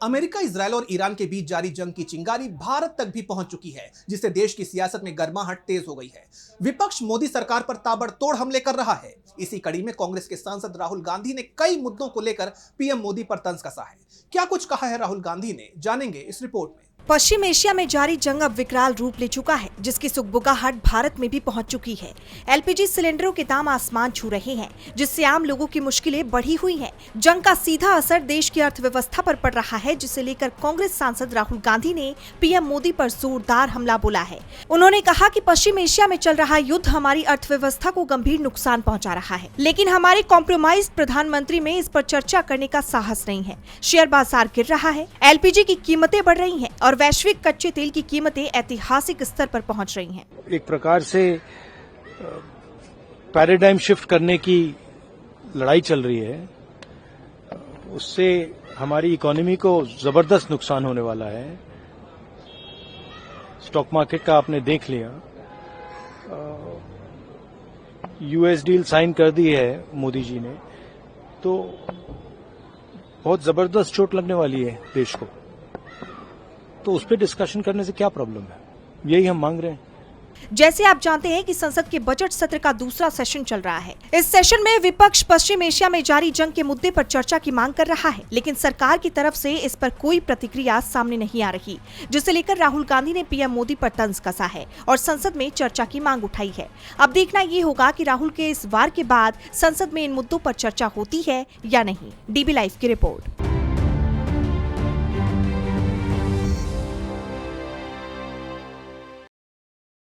America, Israel और Iran के बीच जारी जंग की चिंगारी भारत तक भी पहुंच चुकी है, जिससे देश की सियासत में गर्माहट तेज हो गई है। विपक्ष मोदी सरकार पर ताबड़तोड़ हमले कर रहा है। इसी कड़ी में कांग्रेस के सांसद राहुल गांधी ने कई मुद्दों को लेकर पीएम मोदी पर तंज कसा है। क्या कुछ कहा है राहुल गांधी ने, जानेंगे इस रिपोर्ट में। पश्चिम एशिया में जारी जंग अब विकराल रूप ले चुका है, जिसकी सुगबुगाहट भारत में भी पहुंच चुकी है। एलपीजी सिलेंडरों के दाम आसमान छू रहे हैं, जिससे आम लोगों की मुश्किलें बढ़ी हुई हैं। जंग का सीधा असर देश की अर्थव्यवस्था पर पड़ रहा है, जिसे लेकर कांग्रेस सांसद राहुल गांधी ने पीएम मोदी पर जोरदार हमला बोला है। उन्होंने कहा कि पश्चिम एशिया में चल रहा युद्ध हमारी अर्थव्यवस्था को गंभीर नुकसान पहुँचा रहा है, लेकिन हमारे कॉम्प्रोमाइज प्रधानमंत्री में इस पर चर्चा करने का साहस नहीं है। शेयर बाजार गिर रहा है, एलपीजी की कीमतें बढ़ रही हैं और वैश्विक कच्चे तेल की कीमतें ऐतिहासिक स्तर पर पहुंच रही हैं। एक प्रकार से पैराडाइम शिफ्ट करने की लड़ाई चल रही है, उससे हमारी इकोनॉमी को जबरदस्त नुकसान होने वाला है। स्टॉक मार्केट का आपने देख लिया, यूएस डील साइन कर दी है मोदी जी ने, तो बहुत जबरदस्त चोट लगने वाली है देश को। तो उस पर डिस्कशन करने से क्या प्रॉब्लम है, यही हम मांग रहे हैं। जैसे आप जानते हैं कि संसद के बजट सत्र का दूसरा सेशन चल रहा है। इस सेशन में विपक्ष पश्चिम एशिया में जारी जंग के मुद्दे पर चर्चा की मांग कर रहा है, लेकिन सरकार की तरफ से इस पर कोई प्रतिक्रिया सामने नहीं आ रही, जिसे लेकर राहुल गांधी ने पीएम मोदी पर तंज कसा है और संसद में चर्चा की मांग उठाई है। अब देखना ये होगा कि राहुल के इस वार के बाद संसद में इन मुद्दों पर चर्चा होती है या नहीं। डीबी लाइव की रिपोर्ट।